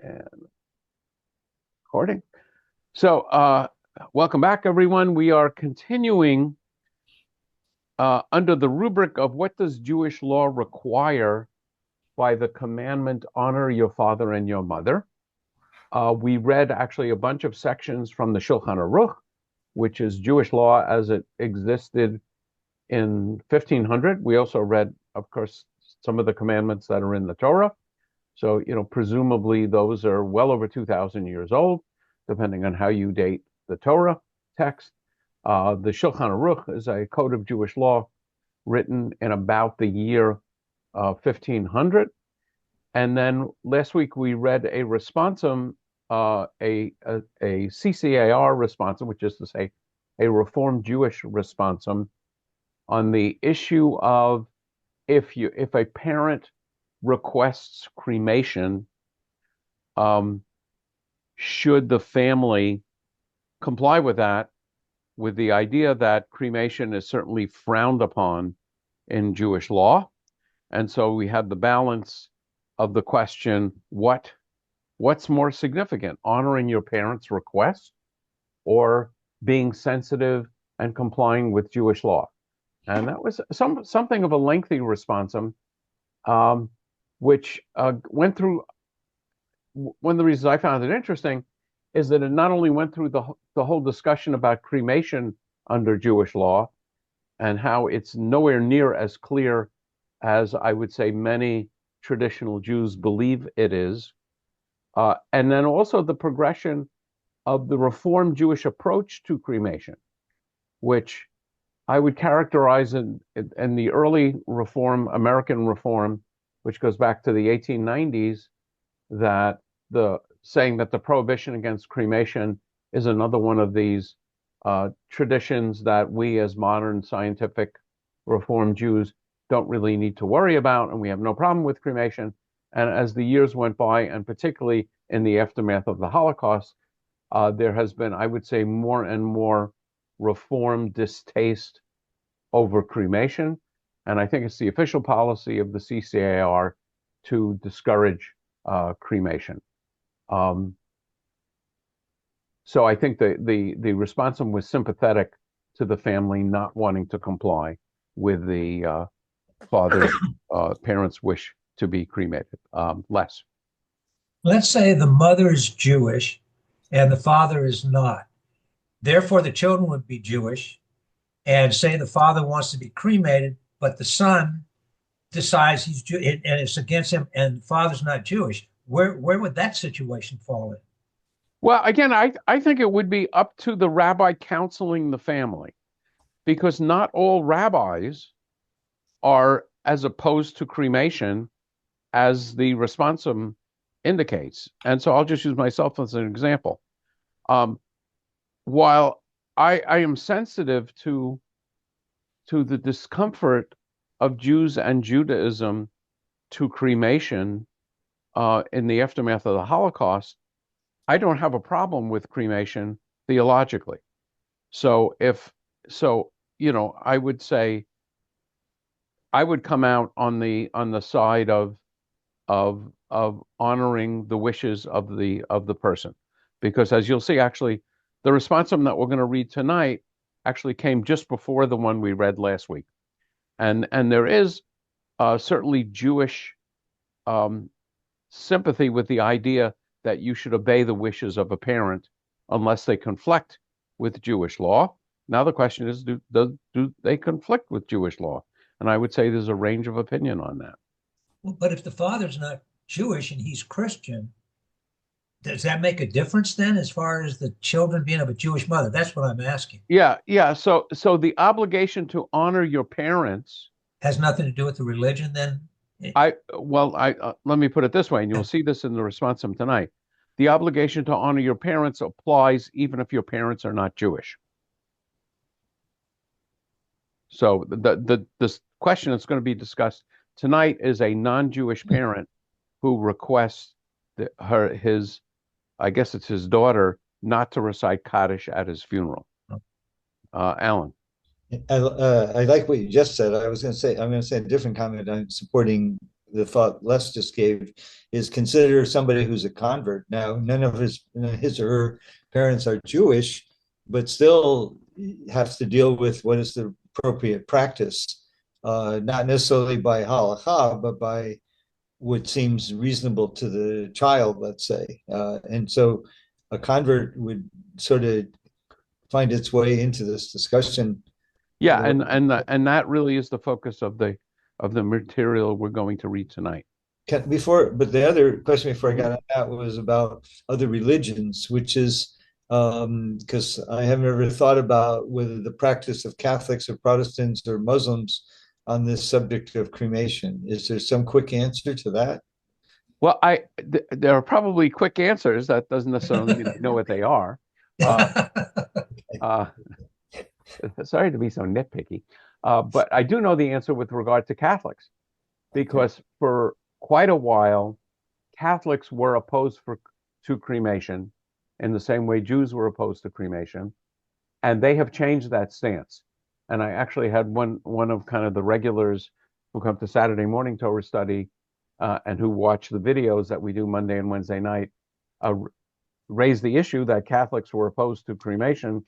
And recording. So, welcome back, everyone. We are continuing under the rubric of what does Jewish law require by the commandment, honor your father and your mother. We read actually a bunch of sections from the Shulchan Aruch, which is Jewish law as it existed in 1500. We also read, of course, some of the commandments that are in the Torah. So, presumably those are well over 2,000 years old, depending on how you date the Torah text. The Shulchan Aruch is a code of Jewish law written in about the year 1500. And then last week we read a responsum, a CCAR responsum, which is to say a Reform Jewish responsum, on the issue of if a parent requests cremation, should the family comply with that, with the idea that cremation is certainly frowned upon in Jewish law. And so we had the balance of the question, what's more significant, honoring your parents' request or being sensitive and complying with Jewish law? And that was something of a lengthy responsum, which went through. One of the reasons I found it interesting is that it not only went through the whole discussion about cremation under Jewish law and how it's nowhere near as clear as I would say many traditional Jews believe it is, and then also the progression of the Reform Jewish approach to cremation, which I would characterize in the early Reform, American Reform, which goes back to the 1890s, that saying that the prohibition against cremation is another one of these traditions that we as modern scientific Reform Jews don't really need to worry about, and we have no problem with cremation. And as the years went by, and particularly in the aftermath of the Holocaust, there has been, I would say, more and more Reform distaste over cremation. And I think it's the official policy of the CCAR to discourage cremation. So I think the responsum was sympathetic to the family not wanting to comply with the father's parents' wish to be cremated. Les. Let's say the mother is Jewish and the father is not. Therefore, the children would be Jewish, and say the father wants to be cremated, but the son decides he's Jewish and it's against him, and the father's not Jewish. Where would that situation fall in? Well, again, I think it would be up to the rabbi counseling the family, because not all rabbis are as opposed to cremation as the responsum indicates. And so I'll just use myself as an example. While I am sensitive to the discomfort of Jews and Judaism to cremation in the aftermath of the Holocaust, I don't have a problem with cremation theologically. So I would say I would come out on the side of honoring the wishes of the person, because as you'll see, actually, the responsum that we're going to read tonight actually came just before the one we read last week, and there is certainly Jewish sympathy with the idea that you should obey the wishes of a parent unless they conflict with Jewish law. Now the question is, do they conflict with Jewish law? And I would say there's a range of opinion on that. Well, but if the father's not Jewish and he's Christian, does that make a difference then as far as the children being of a Jewish mother? That's what I'm asking. Yeah. So the obligation to honor your parents Has nothing to do with the religion then? let me put it this way, and you'll see this in the responsum tonight. The obligation to honor your parents applies even if your parents are not Jewish. So the question that's going to be discussed tonight is a non-Jewish parent who requests his daughter not to recite kaddish at his funeral. Alan. I like what you just said. I'm going to say a different comment on supporting the thought Les just gave is consider somebody who's a convert. Now, none of his or her parents are Jewish, but still has to deal with what is the appropriate practice, not necessarily by halakha, but by what seems reasonable to the child, let's say. And so a convert would sort of find its way into this discussion. Yeah, and that really is the focus of the material we're going to read tonight. But the other question before I got on that was about other religions, which is because I haven't ever thought about whether the practice of Catholics or Protestants or Muslims on this subject of cremation. Is there some quick answer to that? Well, there are probably quick answers. That doesn't necessarily mean I know what they are. Uh, sorry to be so nitpicky, but I do know the answer with regard to Catholics, because for quite a while, Catholics were opposed to cremation in the same way Jews were opposed to cremation, and they have changed that stance. And I actually had one of kind of the regulars who come to Saturday morning Torah study and who watch the videos that we do Monday and Wednesday night raise the issue that Catholics were opposed to cremation,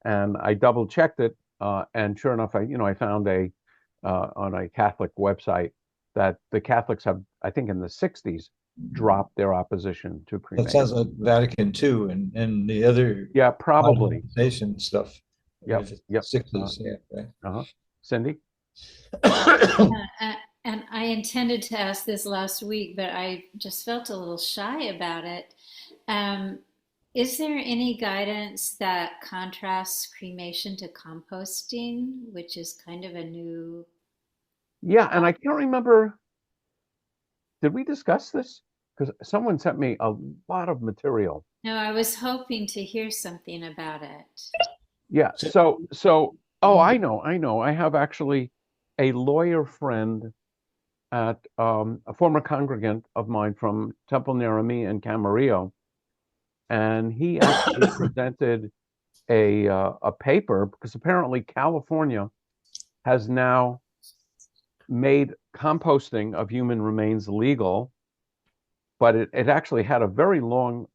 and I double checked it, and sure enough, I found on a Catholic website that the Catholics have, I think, in the '60s, dropped their opposition to cremation. That sounds like Vatican II and the other probably stuff. Yep. 60s, yeah, right. Cindy? And I intended to ask this last week, but I just felt a little shy about it. Is there any guidance that contrasts cremation to composting, which is kind of a new... Yeah, and I can't remember, did we discuss this? Because someone sent me a lot of material. No, I was hoping to hear something about it. Yeah, oh, I know. I have actually a lawyer friend at a former congregant of mine from Temple Nerami and Camarillo, and he actually presented a paper, because apparently California has now made composting of human remains legal, but it actually had a very long,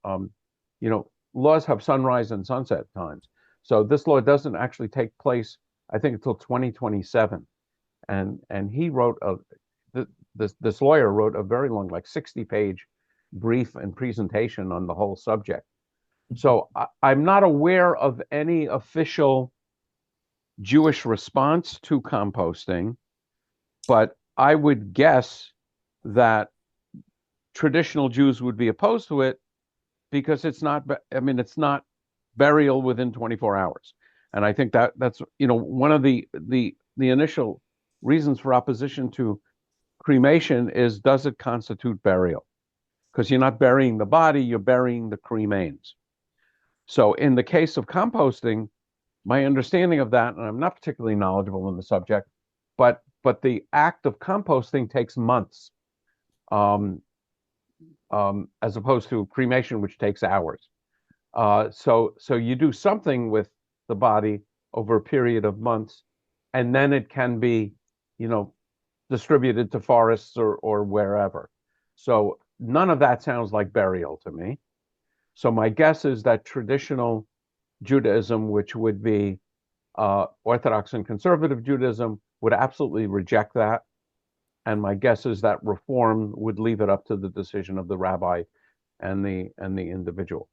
laws have sunrise and sunset times. So this law doesn't actually take place, I think, until 2027. And he wrote this lawyer wrote a very long, like 60-page brief and presentation on the whole subject. So I'm not aware of any official Jewish response to composting, but I would guess that traditional Jews would be opposed to it because it's not burial within 24 hours. And I think that's one of the initial reasons for opposition to cremation is, does it constitute burial? Because you're not burying the body, you're burying the cremains. So in the case of composting, my understanding of that, and I'm not particularly knowledgeable in the subject, but the act of composting takes months, as opposed to cremation, which takes hours. So you do something with the body over a period of months, and then it can be, distributed to forests or wherever. So none of that sounds like burial to me. So my guess is that traditional Judaism, which would be Orthodox and conservative Judaism, would absolutely reject that. And my guess is that Reform would leave it up to the decision of the rabbi and the individual.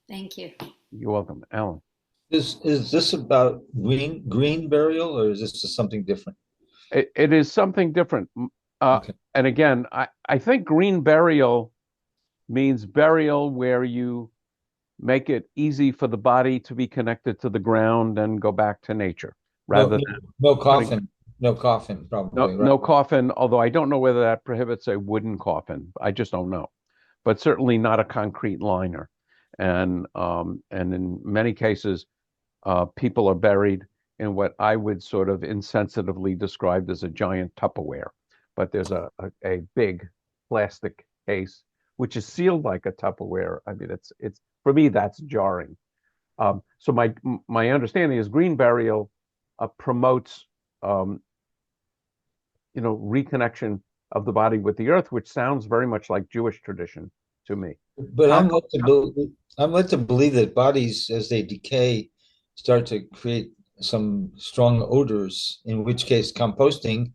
Thank you. You're welcome, Alan. Is this about green burial, or is this just something different? It is something different. Okay. And again, I think green burial means burial where you make it easy for the body to be connected to the ground and go back to nature, rather than no coffin. No coffin, probably. No coffin, although I don't know whether that prohibits a wooden coffin. I just don't know. But certainly not a concrete liner. And in many cases, people are buried in what I would sort of insensitively describe as a giant Tupperware. But there's a big plastic case which is sealed like a Tupperware. I mean, it's for me, that's jarring. So my understanding is green burial promotes reconnection of the body with the earth, which sounds very much like Jewish tradition to me. But I'm led to believe that bodies, as they decay, start to create some strong odors, in which case composting,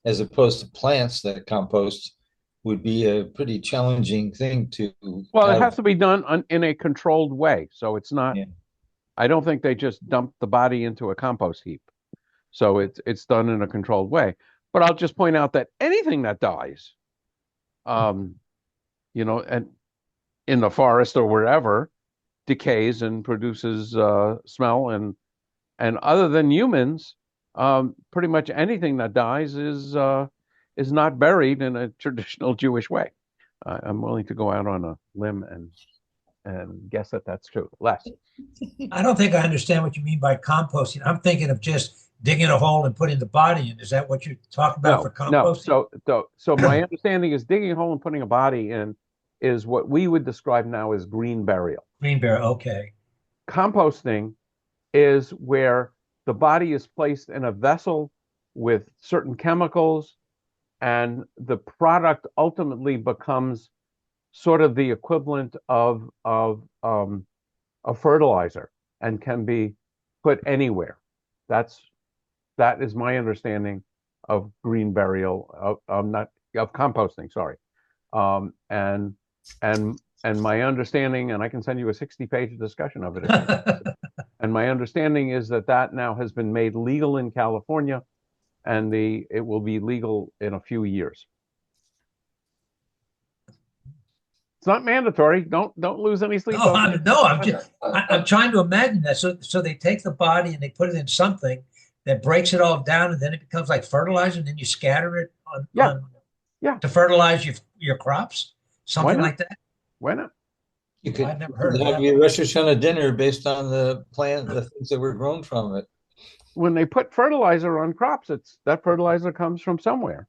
as opposed to plants that compost, would be a pretty challenging thing to Well, it have. has to be done in a controlled way. So it's not, Yeah. I don't think they just dump the body into a compost heap. So it's done in a controlled way. But I'll just point out that anything that dies, um, and in the forest or wherever, decays and produces smell, and other than humans, pretty much anything that dies is not buried in a traditional Jewish way. I'm willing to go out on a limb and guess that that's true. Les. I don't think I understand what you mean by composting. I'm thinking of just digging a hole and putting the body in. Is that what you're talking about for No. composting? So my understanding is digging a hole and putting a body in is what we would describe now as green burial. Green bear, okay. Composting is where the body is placed in a vessel with certain chemicals, and the product ultimately becomes sort of the equivalent of a fertilizer and can be put anywhere. That is my understanding of green burial, not of composting. Sorry, um, and and my understanding, and I can send you a 60-page discussion of it. And my understanding is that now has been made legal in California, and it will be legal in a few years. It's not mandatory. Don't lose any sleep over it. I'm trying to imagine that. So they take the body and they put it in something that breaks it all down, and then it becomes like fertilizer, and then you scatter it Yeah. to fertilize your crops, Why something not? like that. Why not? You could I've never heard of have that. your Rosh Hashanah dinner based on the things that were grown from it. When they put fertilizer on crops, that fertilizer comes from somewhere.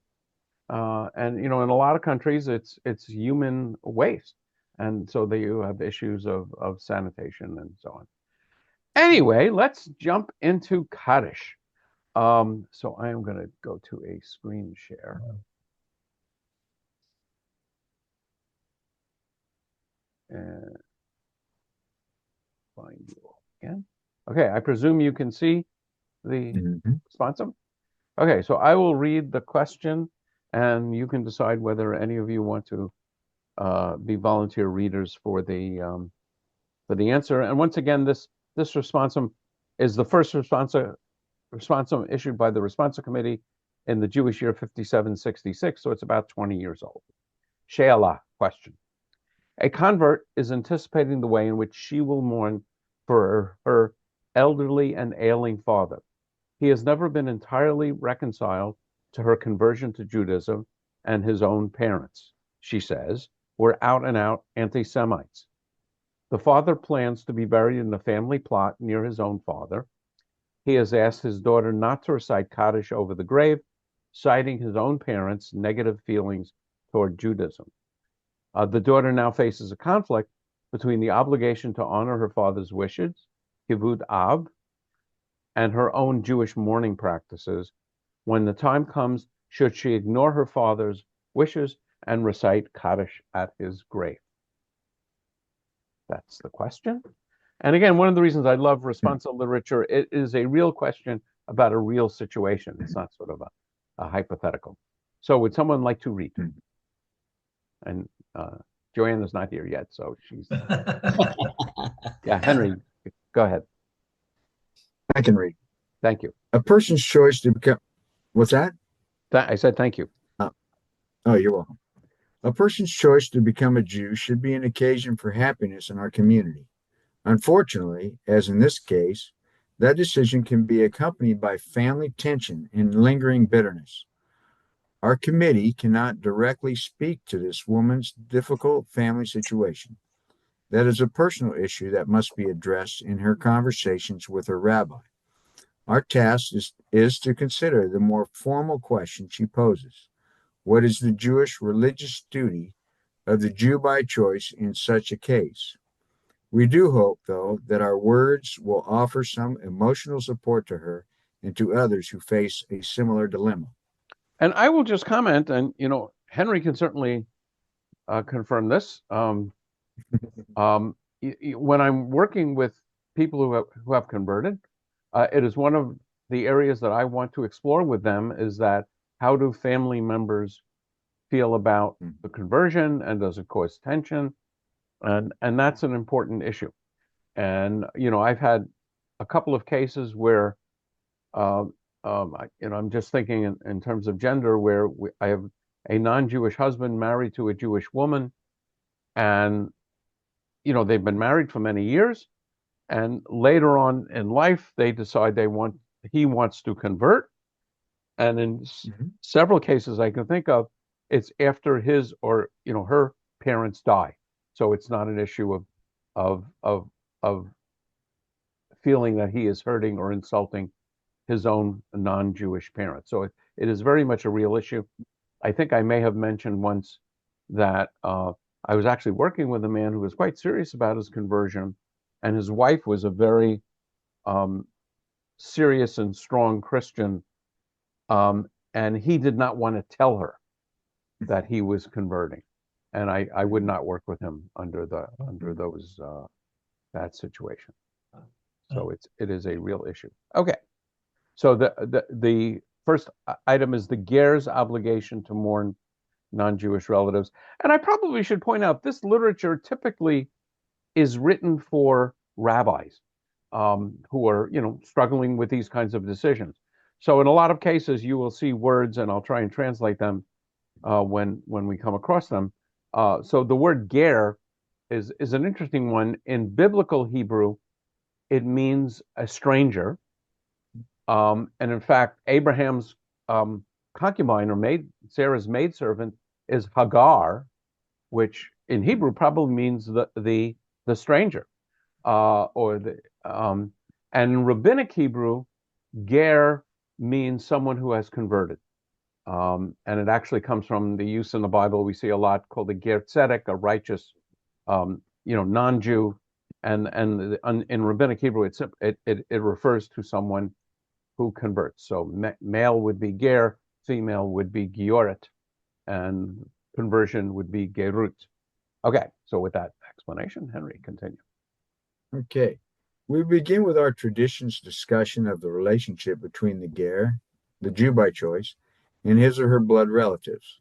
And in a lot of countries, it's human waste, and so you have issues of sanitation and so on. Anyway, let's jump into kaddish. So I am going to go to a screen share. And find you all again. Okay, I presume you can see the responsum. Okay, so I will read the question, and you can decide whether any of you want to be volunteer readers for the answer. And once again, this responsum is the first responsum issued by the Responsum Committee in the Jewish year 5766, so it's about 20 years old. She'elah, question. A convert is anticipating the way in which she will mourn for her elderly and ailing father. He has never been entirely reconciled to her conversion to Judaism, and his own parents, she says, were out and out anti-Semites. The father plans to be buried in the family plot near his own father. He has asked his daughter not to recite Kaddish over the grave, citing his own parents' negative feelings toward Judaism. The daughter now faces a conflict between the obligation to honor her father's wishes, kivud ab, and her own Jewish mourning practices. When the time comes, should she ignore her father's wishes and recite Kaddish at his grave? That's the question. And again, one of the reasons I love responsive literature, it is a real question about a real situation. It's not sort of a hypothetical. So would someone like to read? And Joanna's not here yet, so she's... Yeah, Henry, go ahead. I can read. Thank you. A person's choice to become... What's that? I said thank you. Oh, you're welcome. A person's choice to become a Jew should be an occasion for happiness in our community. Unfortunately, as in this case, that decision can be accompanied by family tension and lingering bitterness. Our committee cannot directly speak to this woman's difficult family situation. That is a personal issue that must be addressed in her conversations with her rabbi. Our task is to consider the more formal question she poses. What is the Jewish religious duty of the Jew by choice in such a case? We do hope, though, that our words will offer some emotional support to her and to others who face a similar dilemma. And I will just comment, and Henry can certainly confirm this. When I'm working with people who have converted, it is one of the areas that I want to explore with them is that how do family members feel about the conversion, and does it cause tension? And that's an important issue. And I've had a couple of cases where I'm just thinking in terms of gender, where I have a non-Jewish husband married to a Jewish woman, and they've been married for many years, and later on in life they decide he wants to convert, and in several cases I can think of, it's after his or her parents die, so it's not an issue of feeling that he is hurting or insulting his own non-Jewish parents. So it is very much a real issue. I think I may have mentioned once that I was actually working with a man who was quite serious about his conversion, and his wife was a very serious and strong Christian, and he did not want to tell her that he was converting, and I would not work with him under those that situation. So it is a real issue. Okay. So the first item is the ger's obligation to mourn non-Jewish relatives. And I probably should point out this literature typically is written for rabbis who are, struggling with these kinds of decisions. So in a lot of cases, you will see words, and I'll try and translate them when we come across them. So the word ger is an interesting one. In biblical Hebrew, it means a stranger. And in fact, Abraham's concubine or Sarah's maidservant is Hagar, which in Hebrew probably means the stranger, and in rabbinic Hebrew, ger means someone who has converted, and it actually comes from the use in the Bible. We see a lot called the ger tzedek, a righteous, non-Jew, and in rabbinic Hebrew, it refers to someone who converts. So male would be ger, female would be gioret, and conversion would be gerut. Okay, so with that explanation, Henry, continue. Okay. We begin with our traditions discussion of the relationship between the ger, the Jew by choice, and his or her blood relatives.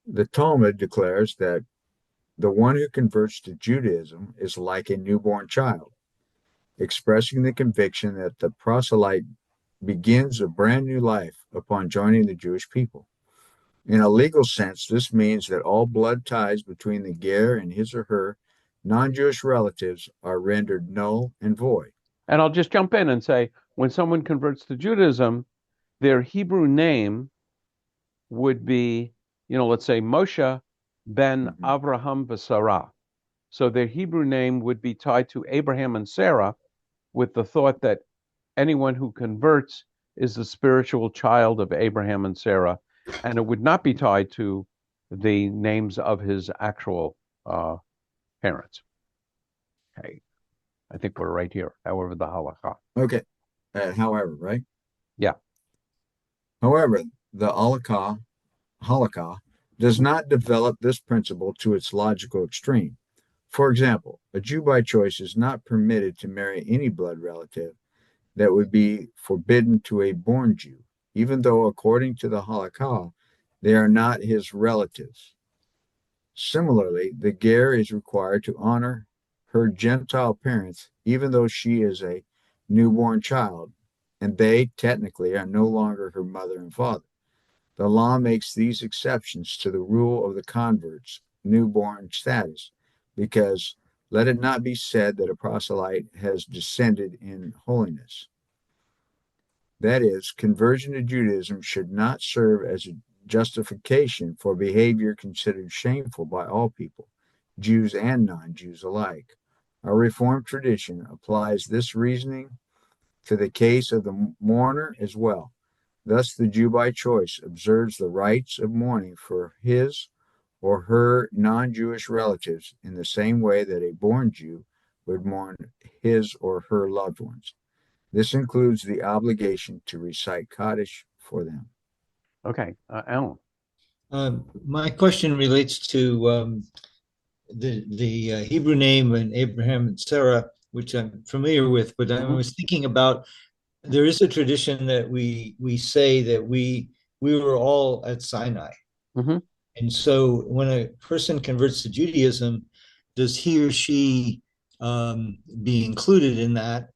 The Talmud declares that the one who converts to Judaism is like a newborn child, expressing the conviction that the proselyte begins a brand new life upon joining the Jewish people. In a legal sense, this means that all blood ties between the ger and his or her non-Jewish relatives are rendered null and void. And I'll just jump in and say, when someone converts to Judaism, their Hebrew name would be, let's say Moshe ben Avraham v'Sarah. So their Hebrew name would be tied to Abraham and Sarah, with the thought that anyone who converts is the spiritual child of Abraham and Sarah, and it would not be tied to the names of his actual parents. Okay, I think we're right here. However, the halakha. Okay, however, right? Yeah. However, the halakha does not develop this principle to its logical extreme. For example, a Jew by choice is not permitted to marry any blood relative that would be forbidden to a born Jew, even though, according to the halakha, they are not his relatives. Similarly, the ger is required to honor her Gentile parents, even though she is a newborn child, and they technically are no longer her mother and father. The law makes these exceptions to the rule of the convert's newborn status, because let it not be said that a proselyte has descended in holiness. That is, conversion to Judaism should not serve as a justification for behavior considered shameful by all people, Jews and non-Jews alike. Our Reformed tradition applies this reasoning to the case of the mourner as well. Thus, the Jew by choice observes the rites of mourning for his or her non-Jewish relatives in the same way that a born Jew would mourn his or her loved ones. This includes the obligation to recite kaddish for them. Okay, Alan. My question relates to the Hebrew name and Abraham and Sarah, which I'm familiar with, but I was thinking about there is a tradition that we say that we were all at Sinai. Mm-hmm. And so when a person converts to Judaism, does he or she be included in that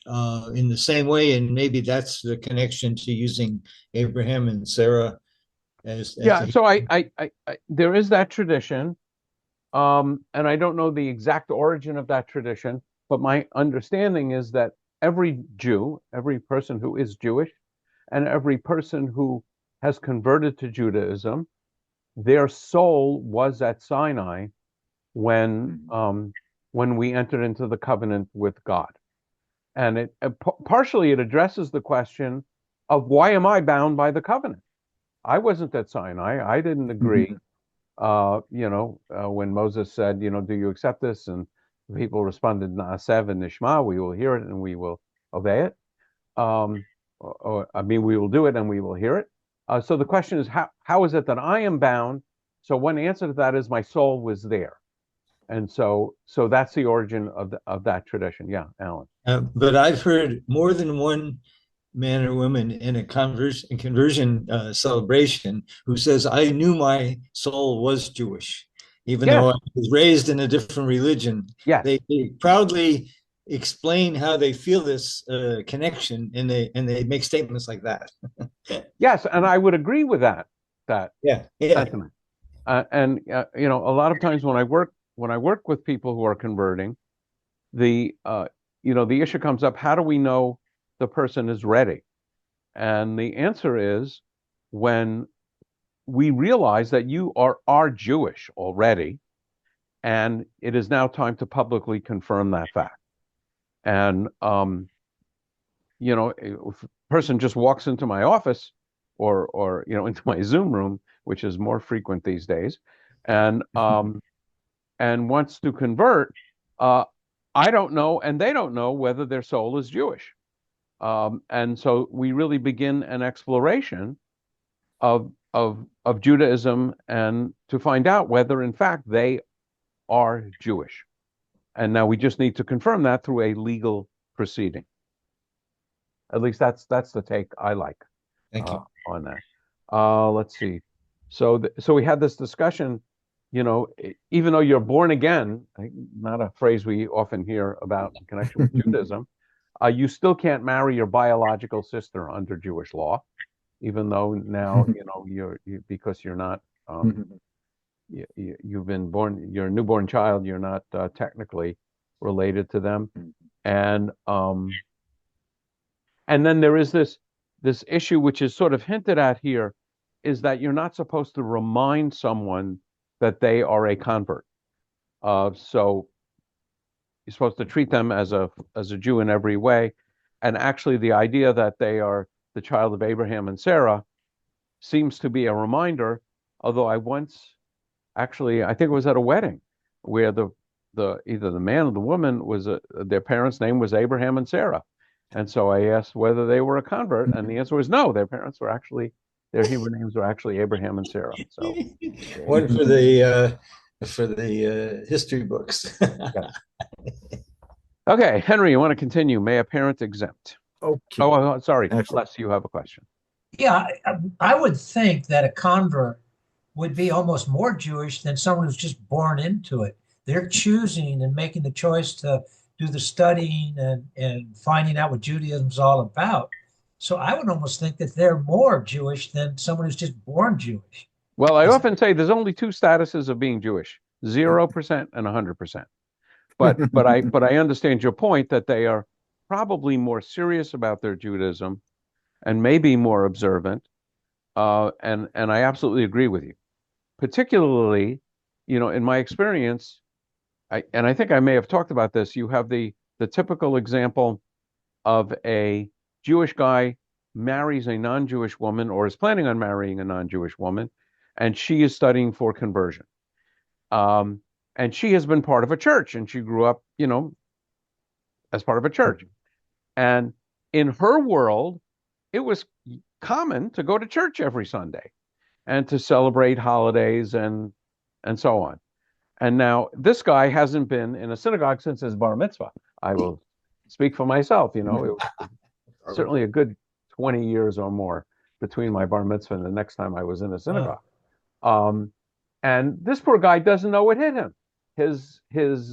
in the same way? And maybe that's the connection to using Abraham and Sarah as Yeah, a so there is that tradition, and I don't know the exact origin of that tradition, but my understanding is that every Jew, every person who is Jewish, and every person who has converted to Judaism, their soul was at Sinai when we entered into the covenant with God. And partially it addresses the question of why am I bound by the covenant? I wasn't at Sinai. I didn't agree. When Moses said, do you accept this? And the people responded, Na'aseh and Nishma, we will hear it and we will obey it. We will do it and we will hear it. So the question is, how is it that I am bound? So one answer to that is my soul was there. And so that's the origin of that tradition. Yeah, Alan. But I've heard more than one man or woman in a conversion celebration who says, I knew my soul was Jewish, even Yes. though I was raised in a different religion. Yes. They proudly explain how they feel this connection, and they make statements like that. Yes, and I would agree with that Yeah. sentiment. A lot of times when I work with people who are converting, the issue comes up: how do we know the person is ready? And the answer is when we realize that you are Jewish already, and it is now time to publicly confirm that fact. And if a person just walks into my office or into my Zoom room, which is more frequent these days, and wants to convert, I don't know, and they don't know whether their soul is Jewish. And so we really begin an exploration of Judaism and to find out whether in fact they are Jewish. And now we just need to confirm that through a legal proceeding. At least that's the take I like Thank you. on that. Let's see. So we had this discussion, even though you're born again, not a phrase we often hear about in connection with Judaism, you still can't marry your biological sister under Jewish law, even though now, because you're not, you've been born, you're a newborn child, you're not technically related to them. And then there is this issue, which is sort of hinted at here, is that you're not supposed to remind someone that they are a convert. So you're supposed to treat them as a Jew in every way. And actually, the idea that they are the child of Abraham and Sarah seems to be a reminder. Although I think it was at a wedding where either the man or the woman was their parents' name was Abraham and Sarah. And so I asked whether they were a convert, and the answer was no. Their Hebrew names were actually Abraham and Sarah. So one for the history books. Yeah. Okay, Henry, you want to continue? May a parent exempt? Okay. Oh, sorry, Excellent. Les, you have a question. Yeah, I would think that a convert would be almost more Jewish than someone who's just born into it. They're choosing and making the choice to do the studying and finding out what Judaism's all about. So I would almost think that they're more Jewish than someone who's just born Jewish. Well, I often say there's only two statuses of being Jewish: 0% and 100%. But I understand your point that they are probably more serious about their Judaism and maybe more observant. And I absolutely agree with you. Particularly, in my experience, I think I may have talked about this. You have the typical example of a Jewish guy marries a non-Jewish woman or is planning on marrying a non-Jewish woman, and she is studying for conversion. And she has been part of a church, and she grew up, as part of a church. And in her world, it was common to go to church every Sunday. and to celebrate holidays and so on. And now this guy hasn't been in a synagogue since his bar mitzvah. I will speak for myself. It was certainly a good 20 years or more between my bar mitzvah and the next time I was in a synagogue. And this poor guy doesn't know what hit him. His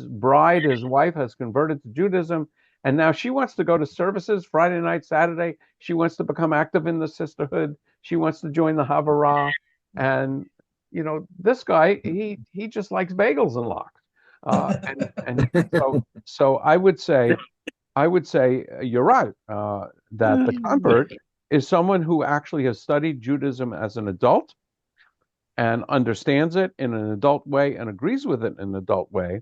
bride, his wife, has converted to Judaism, and now she wants to go to services Friday night, Saturday. She wants to become active in the sisterhood. She wants to join the Havarah. And this guy, he just likes bagels and lox. So I would say you're right, that the convert is someone who actually has studied Judaism as an adult and understands it in an adult way and agrees with it in an adult way,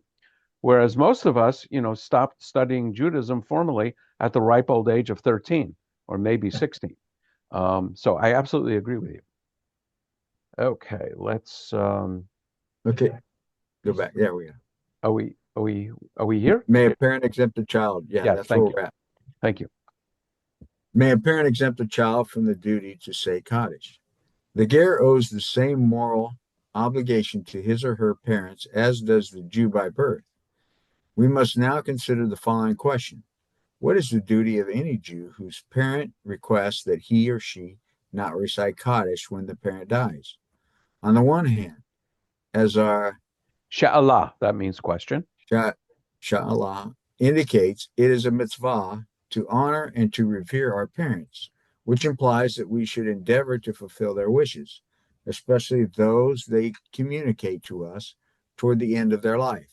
whereas most of us, stopped studying Judaism formally at the ripe old age of 13 or maybe 16. So I absolutely agree with you. Okay, let's Okay, go back. Yeah, we are. Are we here? May a parent exempt a child? Yeah, Yes, that's where we're at. Thank you. May a parent exempt a child from the duty to say kaddish? The ger owes the same moral obligation to his or her parents as does the Jew by birth. We must now consider the following question. What is the duty of any Jew whose parent requests that he or she not recite kaddish when the parent dies? On the one hand, as our Sha'Allah, that means question. Sha'Allah indicates, it is a mitzvah to honor and to revere our parents, which implies that we should endeavor to fulfill their wishes, especially those they communicate to us toward the end of their life.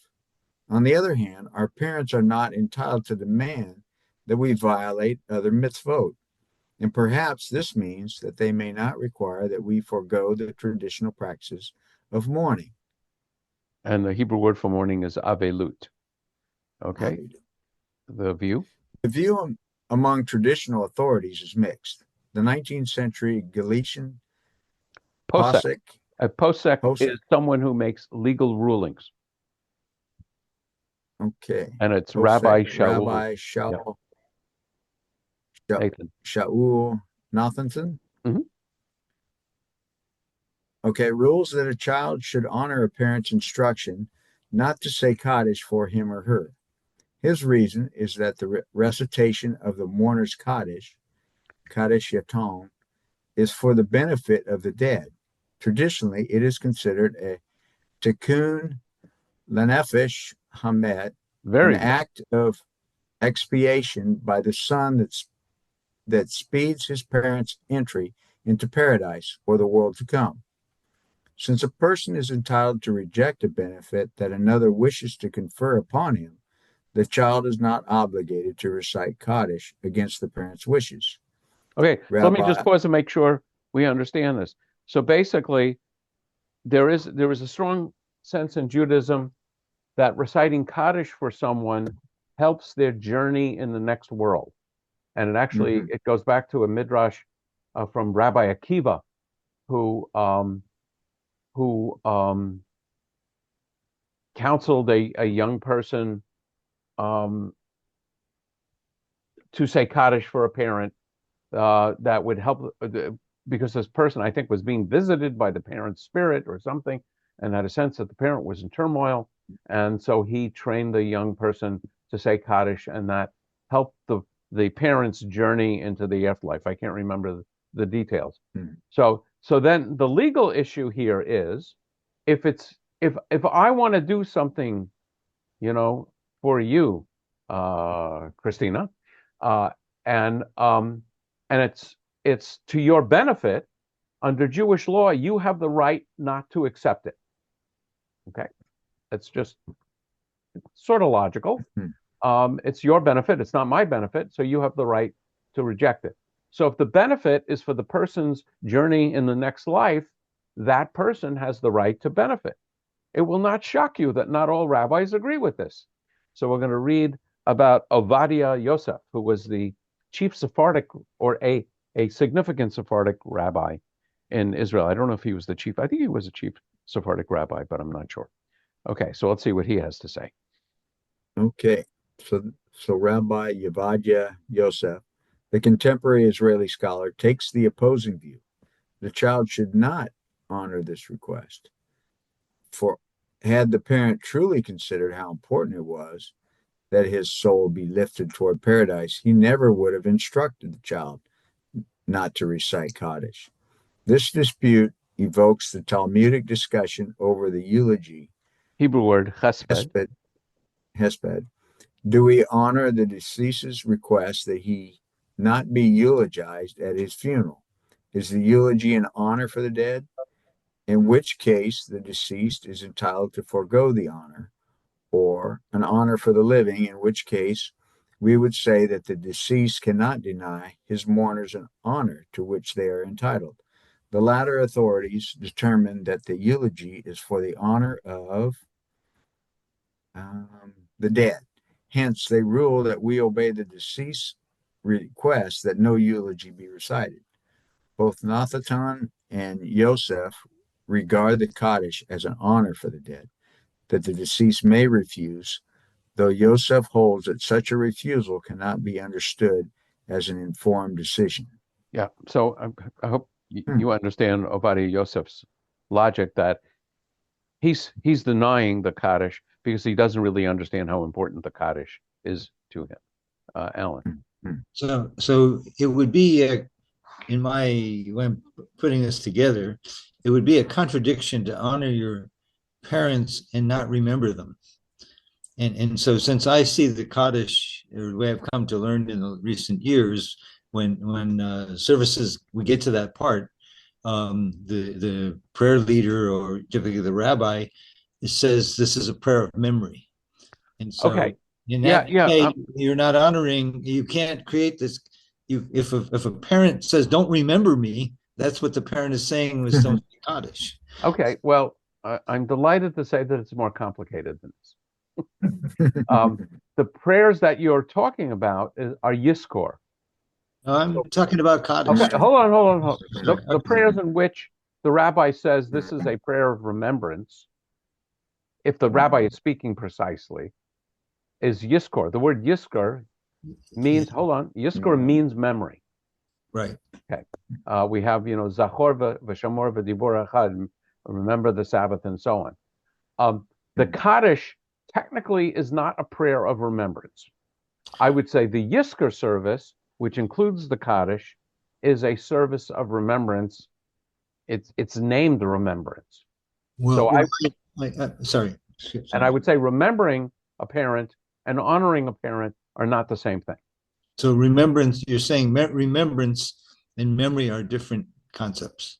On the other hand, our parents are not entitled to demand that we violate other mitzvot, and perhaps this means that they may not require that we forego the traditional practices of mourning. And the Hebrew word for mourning is avelut. Okay. The view? The view among traditional authorities is mixed. The 19th century Galician Posek. A posek is someone who makes legal rulings. Okay. And it's Posek, Rabbi Shaul. Rabbi Shaul. Yeah. Shaul Nathanson. Mm-hmm. Okay, rules that a child should honor a parent's instruction not to say kaddish for him or her. His reason is that the recitation of the mourner's kaddish yatom, is for the benefit of the dead. Traditionally, it is considered a tikkun lenefesh hamet, an act of expiation by the son that speeds his parents' entry into paradise or the world to come. Since a person is entitled to reject a benefit that another wishes to confer upon him, the child is not obligated to recite kaddish against the parent's wishes. Okay, so let me just pause and make sure we understand this. So basically, there is a strong sense in Judaism that reciting kaddish for someone helps their journey in the next world. And it actually, it goes back to a midrash from Rabbi Akiva, who counseled a young person to say kaddish for a parent that would help, because this person, I think, was being visited by the parent's spirit or something, and had a sense that the parent was in turmoil. And so he trained the young person to say kaddish, and that helped the parent's journey into the afterlife. I can't remember the details. So then the legal issue here is, if I want to do something, for you, Christina, and it's to your benefit, under Jewish law, you have the right not to accept it. Okay, it's just sort of logical. It's your benefit, it's not my benefit, so you have the right to reject it. So if the benefit is for the person's journey in the next life, that person has the right to benefit. It will not shock you that not all rabbis agree with this. So we're going to read about Ovadia Yosef, who was the chief Sephardic, or a significant Sephardic rabbi in Israel. I don't know if he was the chief. I think he was a chief Sephardic rabbi, but I'm not sure. Okay, so let's see what he has to say. Okay, so Rabbi Ovadia Yosef, the contemporary Israeli scholar, takes the opposing view. The child should not honor this request. For had the parent truly considered how important it was that his soul be lifted toward paradise, he never would have instructed the child not to recite Kaddish. This dispute evokes the Talmudic discussion over the eulogy, Hebrew word chesped. Hesped. Do we honor the deceased's request that he not be eulogized at his funeral? Is the eulogy an honor for the dead? In which case, the deceased is entitled to forego the honor, or an honor for the living, in which case we would say that the deceased cannot deny his mourners an honor to which they are entitled. The latter authorities determine that the eulogy is for the honor of the dead. Hence, they rule that we obey the deceased's request that no eulogy be recited. Both Nathatan and Yosef regard the Kaddish as an honor for the dead, that the deceased may refuse, though Yosef holds that such a refusal cannot be understood as an informed decision. Yeah. So I hope you understand Obadiah Yosef's logic that he's denying the Kaddish because he doesn't really understand how important the Kaddish is to him. Alan. So it would be when I'm putting this together, it would be a contradiction to honor your parents and not remember them. And so since I see the Kaddish, or the way I've come to learn in the recent years, when services, we get to that part, the prayer leader, or typically the rabbi, says this is a prayer of memory. And so Okay. in that case, you're not honoring, you can't create this. If a parent says, don't remember me, that's what the parent is saying was don't say Kaddish. Okay. Well, I'm delighted to say that it's more complicated than this. The prayers that you're talking about are Yizkor. I'm talking about Kaddish. Okay, hold on. The prayers in which the rabbi says this is a prayer of remembrance, if the rabbi is speaking precisely, is Yizkor. The word Yizkor means, Yizkor means memory. Right. Okay. We have, Zachor v'Shamor v'Dibur Echad, remember the Sabbath, and so on. The Kaddish technically is not a prayer of remembrance. I would say the Yizkor service, which includes the Kaddish, is a service of remembrance. It's named the remembrance. Well, sorry. And I would say remembering a parent and honoring a parent are not the same thing. So remembrance, you're saying remembrance and memory are different concepts.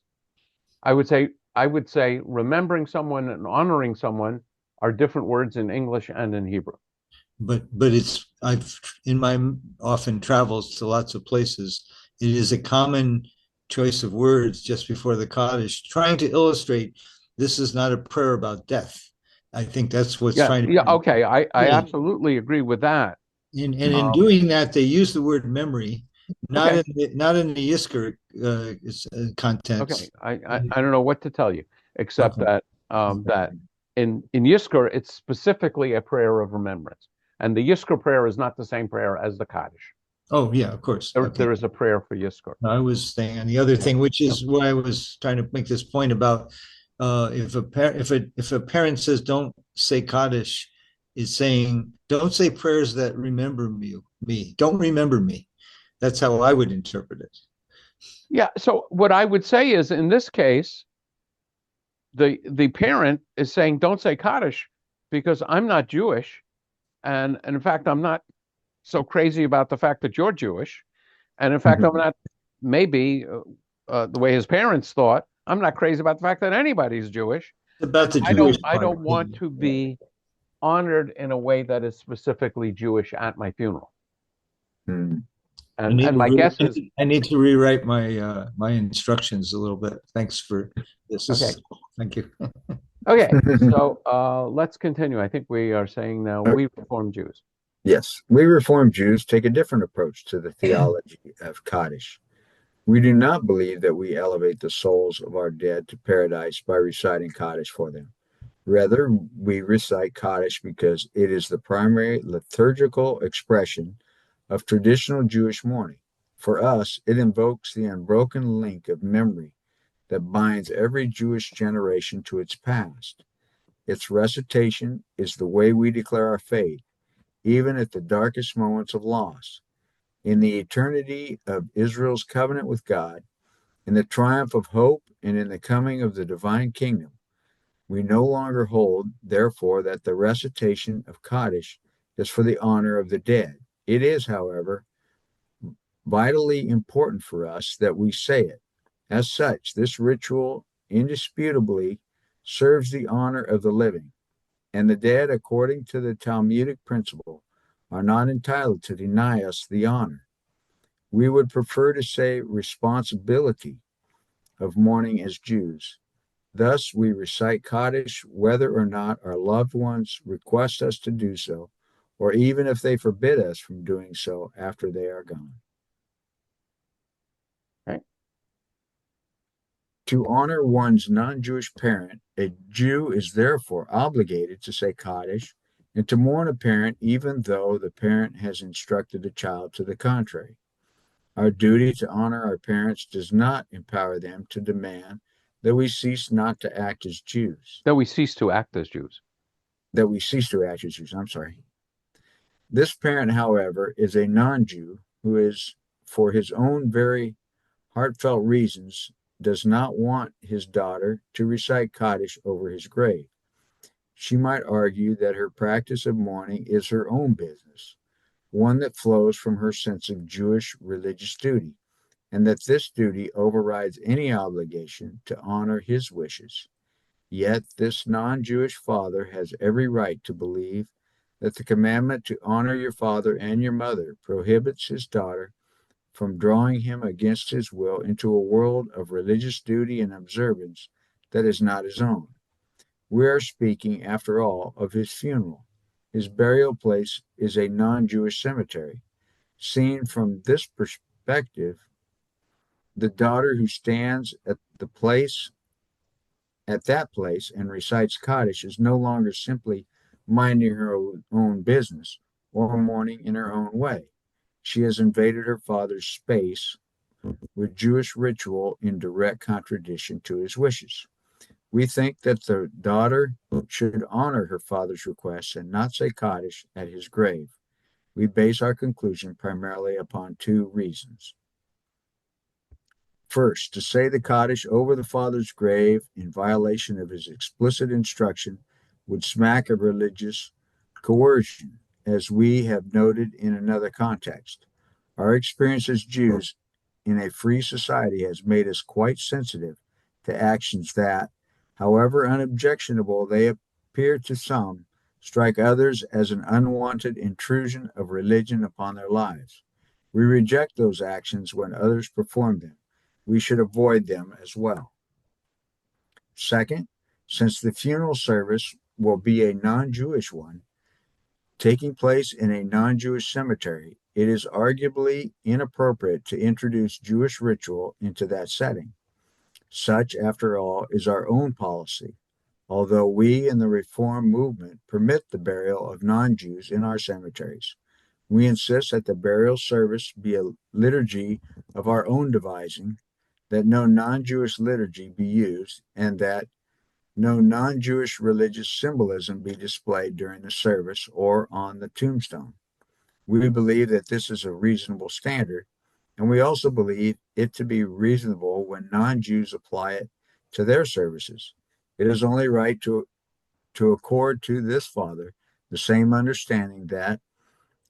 I would say remembering someone and honoring someone are different words in English and in Hebrew. But I've in my often travels to lots of places, it is a common choice of words just before the Kaddish, trying to illustrate this is not a prayer about death. I think that's what's trying to. Yeah, okay. I absolutely agree with that. And in doing that, they use the word memory, not in the Yizkor contents. Okay, I don't know what to tell you, except that that in Yizkor, it's specifically a prayer of remembrance. And the Yizkor prayer is not the same prayer as the Kaddish. Oh, yeah, of course. There is a prayer for Yizkor. I was saying, and the other thing, which is why I was trying to make this point about if a parent says don't say Kaddish, is saying don't say prayers that remember me. Don't remember me. That's how I would interpret it. Yeah. So what I would say is, in this case, the parent is saying don't say Kaddish because I'm not Jewish, and in fact I'm not so crazy about the fact that you're Jewish, and in fact I'm not maybe the way his parents thought. I'm not crazy about the fact that anybody's Jewish. About the Jewish I don't want to be honored in a way that is specifically Jewish at my funeral. And my guess is I need to rewrite my my instructions a little bit. Thanks for this. Okay. Thank you. Okay, so let's continue. I think we are saying now we Reform Jews. Yes, we Reform Jews take a different approach to the theology of Kaddish. We do not believe that we elevate the souls of our dead to paradise by reciting Kaddish for them. Rather, we recite Kaddish because it is the primary liturgical expression of traditional Jewish mourning. For us, it invokes the unbroken link of memory that binds every Jewish generation to its past. Its recitation is the way we declare our faith, even at the darkest moments of loss. In the eternity of Israel's covenant with God, in the triumph of hope, and in the coming of the divine kingdom, we no longer hold, therefore, that the recitation of Kaddish is for the honor of the dead. It is, however, vitally important for us that we say it. As such, this ritual indisputably serves the honor of the living, and the dead, according to the Talmudic principle, are not entitled to deny us the honor. We would prefer to say responsibility of mourning as Jews. Thus, we recite Kaddish whether or not our loved ones request us to do so, or even if they forbid us from doing so after they are gone. Okay. To honor one's non-Jewish parent, a Jew is therefore obligated to say Kaddish and to mourn a parent even though the parent has instructed the child to the contrary. Our duty to honor our parents does not empower them to demand that we cease not to act as Jews. That we cease to act as Jews. That we cease to act as Jews, I'm sorry. This parent, however, is a non-Jew who is, for his own very heartfelt reasons, does not want his daughter to recite Kaddish over his grave. She might argue that her practice of mourning is her own business, one that flows from her sense of Jewish religious duty, and that this duty overrides any obligation to honor his wishes. Yet this non-Jewish father has every right to believe that the commandment to honor your father and your mother prohibits his daughter from drawing him against his will into a world of religious duty and observance that is not his own. We are speaking, after all, of his funeral. His burial place is a non-Jewish cemetery. Seen from this perspective, the daughter who stands at that place and recites Kaddish is no longer simply minding her own business or mourning in her own way. She has invaded her father's space with Jewish ritual in direct contradiction to his wishes. We think that the daughter should honor her father's requests and not say Kaddish at his grave. We base our conclusion primarily upon two reasons. First, to say the Kaddish over the father's grave in violation of his explicit instruction would smack of religious coercion, as we have noted in another context. Our experience as Jews in a free society has made us quite sensitive to actions that, however unobjectionable they appear to some, strike others as an unwanted intrusion of religion upon their lives. We reject those actions when others perform them. We should avoid them as well. Second, since the funeral service will be a non-Jewish one, taking place in a non-Jewish cemetery, it is arguably inappropriate to introduce Jewish ritual into that setting. Such, after all, is our own policy, although we in the Reform movement permit the burial of non-Jews in our cemeteries. We insist that the burial service be a liturgy of our own devising, that no non-Jewish liturgy be used, and that no non-Jewish religious symbolism be displayed during the service or on the tombstone. We believe that this is a reasonable standard, and we also believe it to be reasonable when non-Jews apply it to their services. It is only right to accord to this father the same understanding that,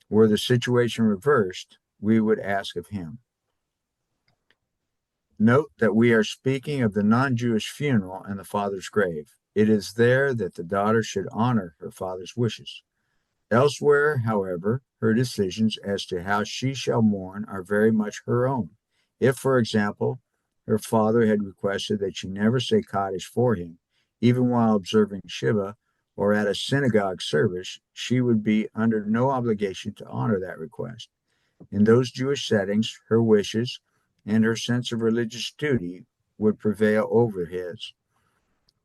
were the situation reversed, we would ask of him. Note that we are speaking of the non-Jewish funeral and the father's grave. It is there that the daughter should honor her father's wishes. Elsewhere, however, her decisions as to how she shall mourn are very much her own. If, for example, her father had requested that she never say Kaddish for him, even while observing Shiva or at a synagogue service, she would be under no obligation to honor that request. In those Jewish settings, her wishes and her sense of religious duty would prevail over his.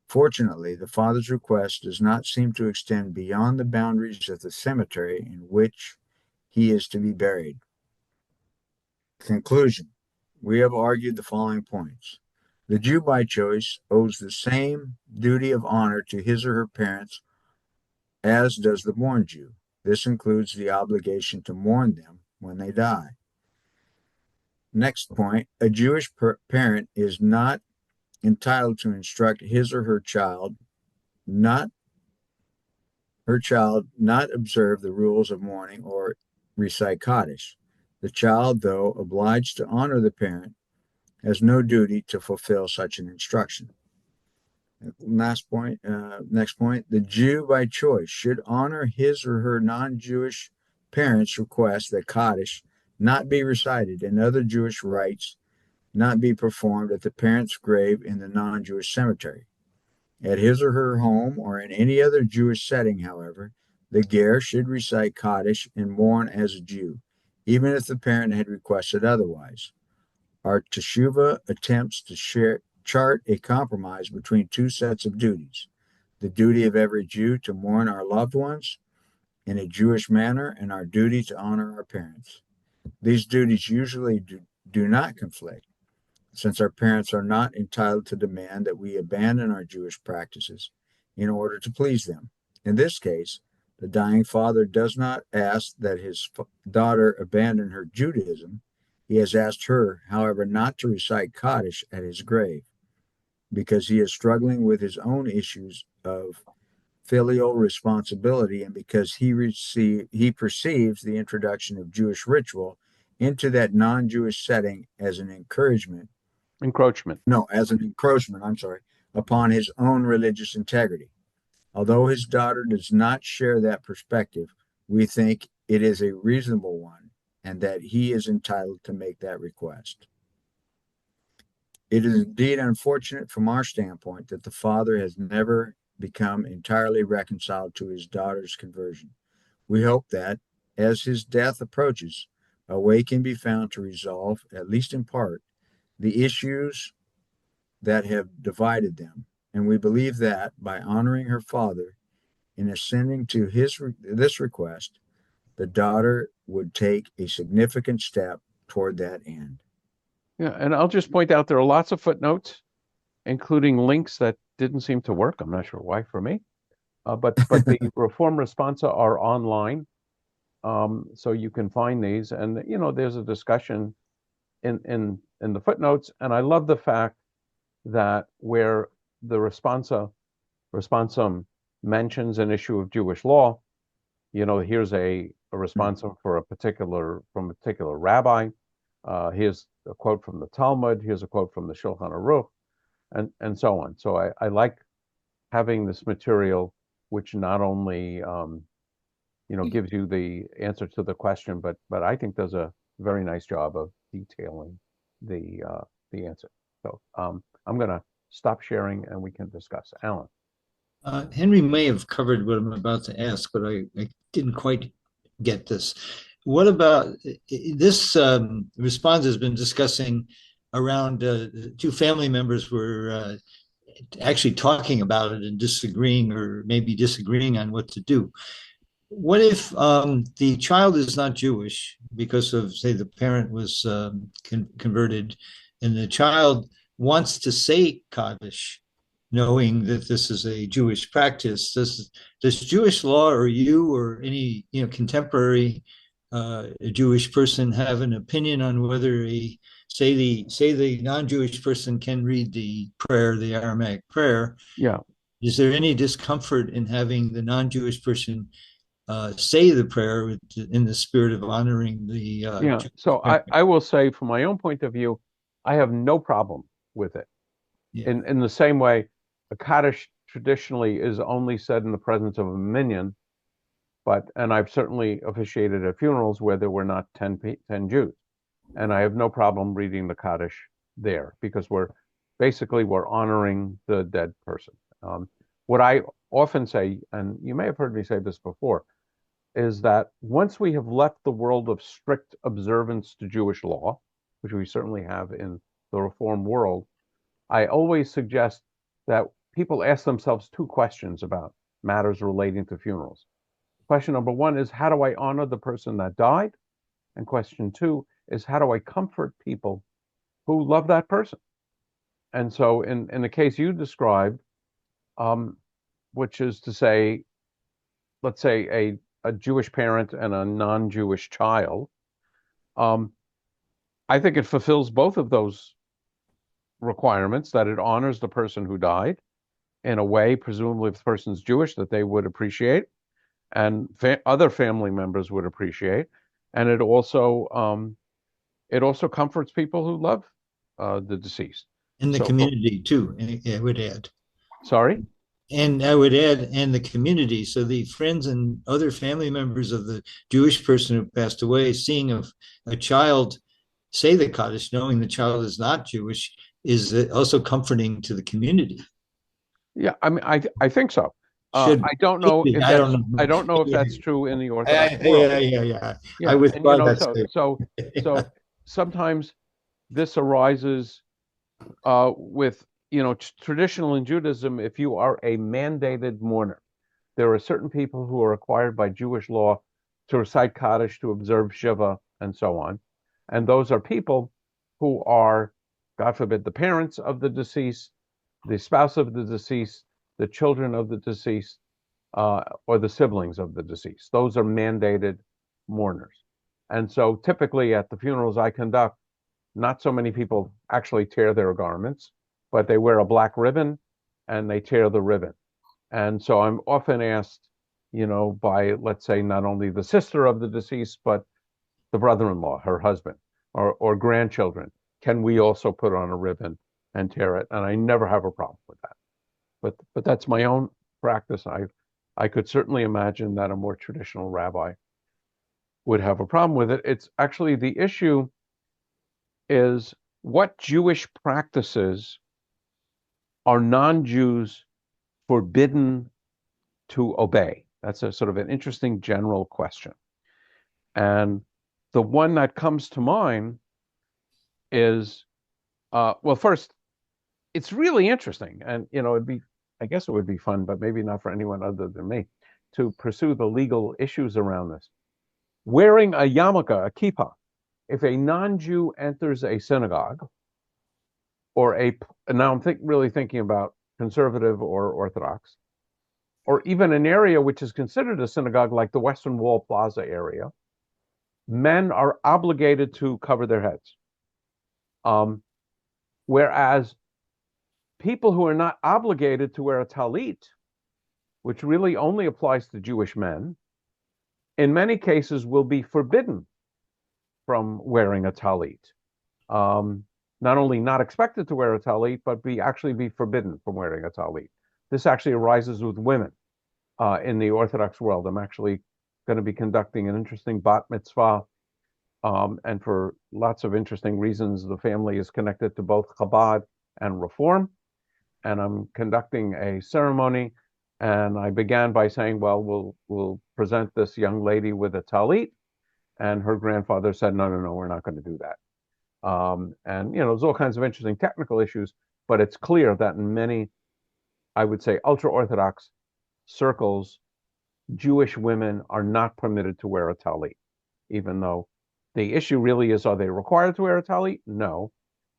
Fortunately, the father's request does not seem to extend beyond the boundaries of the cemetery in which he is to be buried. Conclusion. We have argued the following points. The Jew by choice owes the same duty of honor to his or her parents as does the born Jew. This includes the obligation to mourn them when they die. Next point, a Jewish parent is not entitled to instruct his or not her child not observe the rules of mourning or recite kaddish. The child, though obliged to honor the parent, has no duty to fulfill such an instruction. Next point, the Jew by choice should honor his or her non-Jewish parents' request that Kaddish not be recited and other Jewish rites not be performed at the parent's grave in the non-Jewish cemetery. At his or her home or in any other Jewish setting, however, the ger should recite Kaddish and mourn as a Jew, even if the parent had requested otherwise. Our Teshuvah attempts to chart a compromise between two sets of duties: the duty of every Jew to mourn our loved ones in a Jewish manner and our duty to honor our parents. These duties usually do not conflict, since our parents are not entitled to demand that we abandon our Jewish practices in order to please them. In this case, the dying father does not ask that his daughter abandon her Judaism. He has asked her, however, not to recite Kaddish at his grave, because he is struggling with his own issues of filial responsibility and because he perceives the introduction of Jewish ritual into that non-Jewish setting as an encroachment, upon his own religious integrity. Although his daughter does not share that perspective, we think it is a reasonable one and that he is entitled to make that request. It is indeed unfortunate from our standpoint that the father has never become entirely reconciled to his daughter's conversion. We hope that, as his death approaches, a way can be found to resolve, at least in part, the issues that have divided them. And we believe that, by honoring her father in ascending to this request, the daughter would take a significant step toward that end. Yeah, and I'll just point out there are lots of footnotes, including links that didn't seem to work. I'm not sure why for me, but the Reform Responsa are online, so you can find these. And there's a discussion in the footnotes, and I love the fact that where the Responsum mentions an issue of Jewish law, here's a responsum from a particular rabbi. Here's a quote from the Talmud. Here's a quote from the Shulchan Aruch, and so on. So I like having this material, which not only gives you the answer to the question, but I think does a very nice job of detailing the answer. So I'm going to stop sharing and we can discuss. Alan. Henry may have covered what I'm about to ask, but I didn't quite get this. What about this? Response has been discussing around two family members were actually talking about it and disagreeing, or maybe disagreeing on what to do. What if the child is not Jewish because of, say, the parent was converted, and the child wants to say Kaddish, knowing that this is a Jewish practice? Does Jewish law, or you, or any contemporary Jewish person have an opinion on whether the non-Jewish person can read the prayer, the Aramaic prayer? Yeah. Is there any discomfort in having the non-Jewish person say the prayer in the spirit of honoring the yeah. So I will say, from my own point of view, I have no problem with it. Yeah. In the same way, a Kaddish traditionally is only said in the presence of a minyan, and I've certainly officiated at funerals where there were not 10 Jews, and I have no problem reading the Kaddish there because we're honoring the dead person. What I often say, and you may have heard me say this before, is that once we have left the world of strict observance to Jewish law, which we certainly have in the Reform world, I always suggest that people ask themselves two questions about matters relating to funerals. Question number one is, how do I honor the person that died? And question two is, how do I comfort people who love that person? And so in the case you described, which is to say, let's say a Jewish parent and a non-Jewish child, um, I think it fulfills both of those requirements, that it honors the person who died in a way, presumably if the person's Jewish, that they would appreciate, and other family members would appreciate, and it also comforts people who love the deceased. In the So, community too, I would add. sorry? And I would add, and the community. So the friends and other family members of the Jewish person who passed away, seeing a child say the Kaddish, knowing the child is not Jewish, is also comforting to the community. Yeah, I mean, I think so. Should I don't know if I don't that's know. I don't know if that's true in the Orthodox world. Yeah. I Yeah, and withdraw that statement. so sometimes this arises with traditional in Judaism. If you are a mandated mourner, there are certain people who are required by Jewish law to recite Kaddish, to observe Shiva, and so on, and those are people who are, God forbid, the parents of the deceased, the spouse of the deceased, the children of the deceased, or the siblings of the deceased. Those are mandated mourners. And so typically at the funerals I conduct, not so many people actually tear their garments, but they wear a black ribbon and they tear the ribbon. And so I'm often asked, by, let's say, not only the sister of the deceased, but the brother-in-law, her husband, or grandchildren, can we also put on a ribbon and tear it? And I never have a problem with that. But that's my own practice. I could certainly imagine that a more traditional rabbi would have a problem with it. It's actually, the issue is, what Jewish practices are non-Jews forbidden to obey? That's a sort of an interesting general question. And the one that comes to mind is, well, first, it's really interesting, and I guess it would be fun, but maybe not for anyone other than me, to pursue the legal issues around this. Wearing a yarmulke, a kippah, if a non-Jew enters a synagogue, or now I'm really thinking about conservative or Orthodox, or even an area which is considered a synagogue, like the Western Wall Plaza area, men are obligated to cover their heads. Whereas people who are not obligated to wear a talit, which really only applies to Jewish men, in many cases will be forbidden from wearing a talit. Not only not expected to wear a talit, but actually be forbidden from wearing a talit. This actually arises with women in the Orthodox world. I'm actually going to be conducting an interesting bat mitzvah, and for lots of interesting reasons, the family is connected to both Chabad and Reform. And I'm conducting a ceremony, and I began by saying, well, we'll present this young lady with a talit, and her grandfather said, no, we're not going to do that. And there's all kinds of interesting technical issues, but it's clear that in many, I would say, ultra-Orthodox circles, Jewish women are not permitted to wear a talit, even though the issue really is, are they required to wear a talit? No.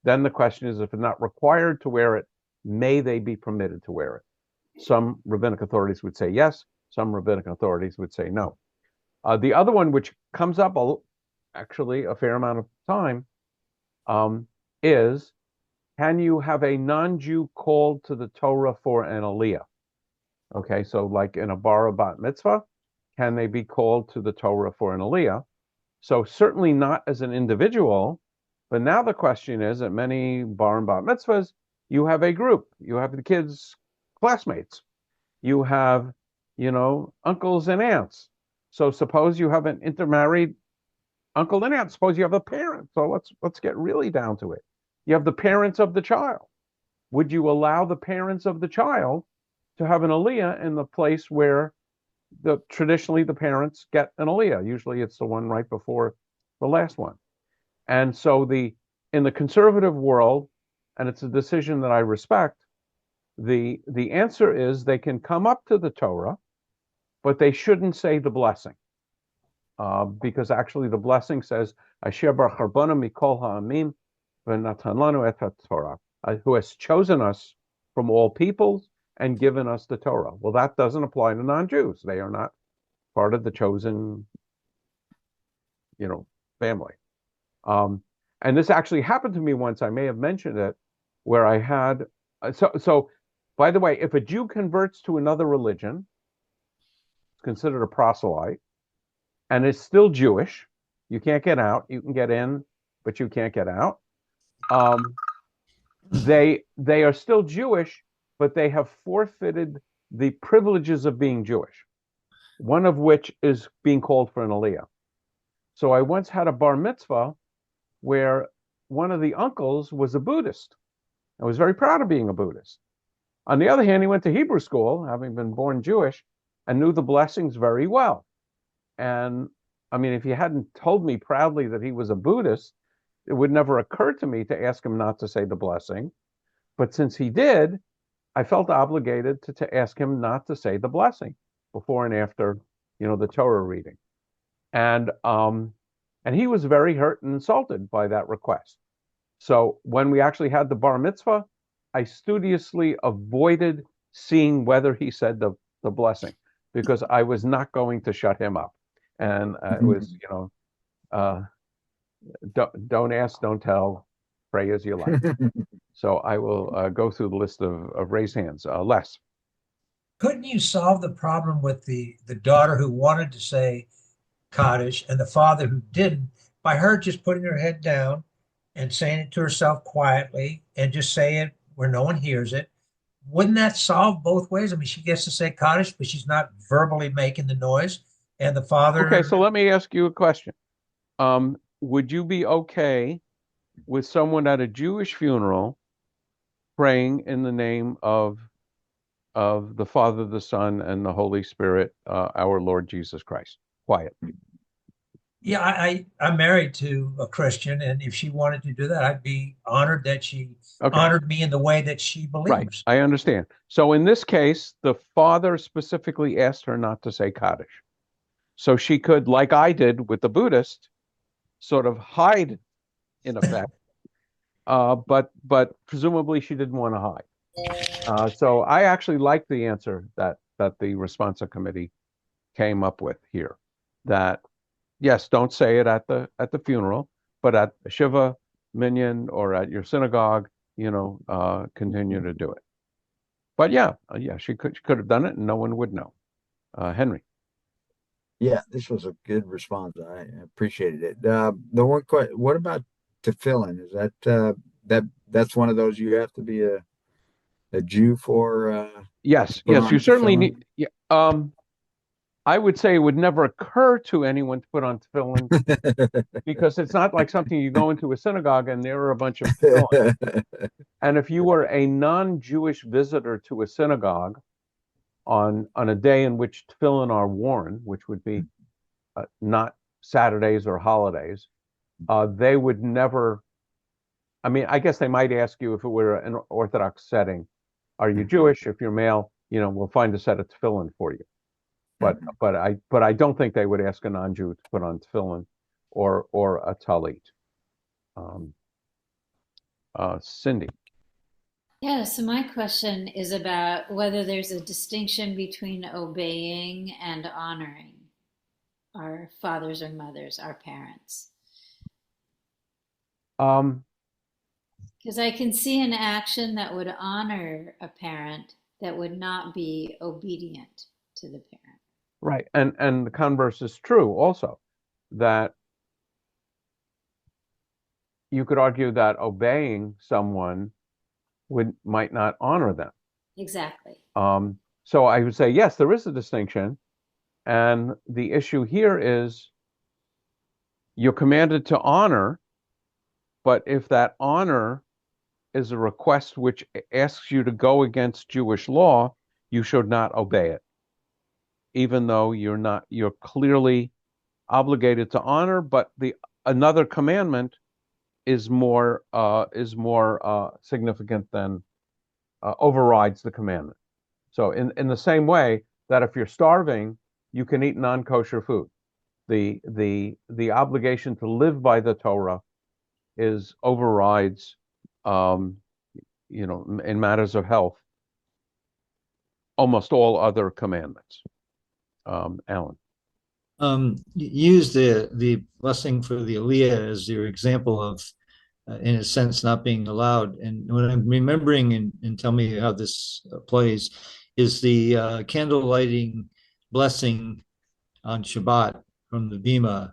Then the question is, if they're not required to wear it, may they be permitted to wear it? Some rabbinic authorities would say yes. Some rabbinic authorities would say no. The other one, which comes up actually a fair amount of time, is, can you have a non-Jew called to the Torah for an aliyah? Okay, so like in a bar bat mitzvah, can they be called to the Torah for an aliyah? So certainly not as an individual, but now the question is, at many bar and bat mitzvahs, you have a group. You have the kids' classmates. You have, uncles and aunts. So suppose you have an intermarried uncle and aunt. Suppose you have a parent. So let's get really down to it. You have the parents of the child. Would you allow the parents of the child to have an aliyah in the place where traditionally the parents get an aliyah? Usually it's the one right before the last one. And so in the conservative world, and it's a decision that I respect, the answer is they can come up to the Torah, but they shouldn't say the blessing. Because actually the blessing says, Asher bar charbona mikol ha'amim v'natan lanu et haTorah. who has chosen us from all peoples and given us the Torah. Well, that doesn't apply to non-Jews. They are not part of the chosen, family. And this actually happened to me once. I may have mentioned it, where I had so. By the way, if a Jew converts to another religion, it's considered a proselyte, and is still Jewish. You can't get out. You can get in, but you can't get out. They are still Jewish, but they have forfeited the privileges of being Jewish. One of which is being called for an aliyah. So I once had a bar mitzvah where one of the uncles was a Buddhist. I was very proud of being a Buddhist. On the other hand, he went to Hebrew school, having been born Jewish, and knew the blessings very well. And I mean, if he hadn't told me proudly that he was a Buddhist, it would never occur to me to ask him not to say the blessing. But since he did, I felt obligated to ask him not to say the blessing before and after, the Torah reading. And he was very hurt and insulted by that request. So when we actually had the bar mitzvah, I studiously avoided seeing whether he said the blessing, because I was not going to shut him up. And it was, don't ask, don't tell, pray as you like. So I will go through the list of raised hands. Les. Couldn't you solve the problem with the daughter who wanted to say kaddish and the father who didn't, by her just putting her head down and saying it to herself quietly and just say it where no one hears it? Wouldn't that solve both ways? I mean, she gets to say kaddish, but she's not verbally making the noise. And the father. Okay, so let me ask you a question. Would you be okay with someone at a Jewish funeral praying in the name of the Father, the Son, and the Holy Spirit, our Lord Jesus Christ? Quiet. Yeah, I'm married to a Christian, and if she wanted to do that, I'd be honored that she honored me in the way that she believes. Right, I understand. So in this case, the father specifically asked her not to say Kaddish. So she could, like I did with the Buddhist, sort of hide, in effect. But presumably she didn't want to hide. So I actually like the answer that the Responsa committee came up with here. That yes, don't say it at the funeral, but at the shiva, minyan, or at your synagogue, continue to do it. But yeah, she could have done it, and no one would know. Henry. Yeah, this was a good response. I appreciated it. The one question: what about tefillin? Is that's one of those you have to be a Jew for? Yes, you certainly need. Yeah, I would say it would never occur to anyone to put on tefillin because it's not like something you go into a synagogue and there are a bunch of tefillin. And if you were a non-Jewish visitor to a synagogue on a day in which tefillin are worn, which would be not Saturdays or holidays, they would never. I mean, I guess they might ask you if it were an Orthodox setting, are you Jewish? If you're male, we'll find a set of tefillin for you. But I don't think they would ask a non-Jew to put on tefillin or a talit. Cindy. Yeah, so my question is about whether there's a distinction between obeying and honoring our fathers or mothers, our parents. Because I can see an action that would honor a parent that would not be obedient to the parent. Right. And the converse is true also, that you could argue that obeying someone might not honor them. Exactly. So I would say, yes, there is a distinction. And the issue here is you're commanded to honor, but if that honor is a request which asks you to go against Jewish law, you should not obey it, even though you're clearly obligated to honor, but another commandment is more significant than overrides the commandment. So in the same way that if you're starving, you can eat non-kosher food. The obligation to live by the Torah overrides in matters of health, almost all other commandments. Alan. Use the blessing for the Aliyah as your example of, in a sense, not being allowed. And what I'm remembering, and tell me how this plays, is the candle lighting blessing on Shabbat from the Bima.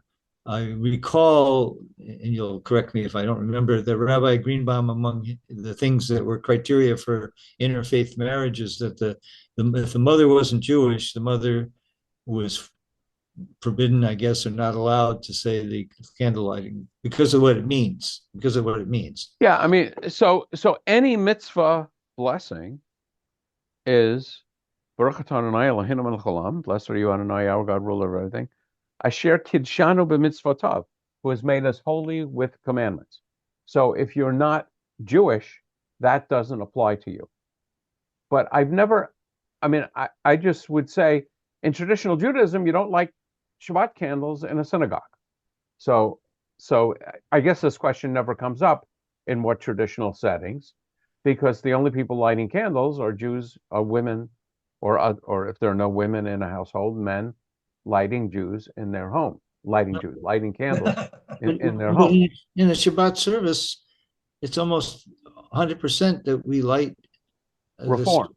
I recall, and you'll correct me if I don't remember, that Rabbi Greenbaum, among the things that were criteria for interfaith marriages, that if the mother wasn't Jewish, the mother was forbidden, I guess, or not allowed to say the candle lighting because of what it means. Because of what it means. Yeah, I mean, so any mitzvah blessing is Baruch atah Adonai Eloheinu melech haolam, blessed are you, Adonai, our God, ruler of everything. Asher kidshanu b'mitzvotav, who has made us holy with commandments. So if you're not Jewish, that doesn't apply to you. But I just would say in traditional Judaism, you don't light Shabbat candles in a synagogue. So I guess this question never comes up in more traditional settings, because the only people lighting candles are Jews, or women, or if there are no women in a household, men lighting Jews in their home, lighting candles in their home. In the Shabbat service, it's almost 100% that we light Reform.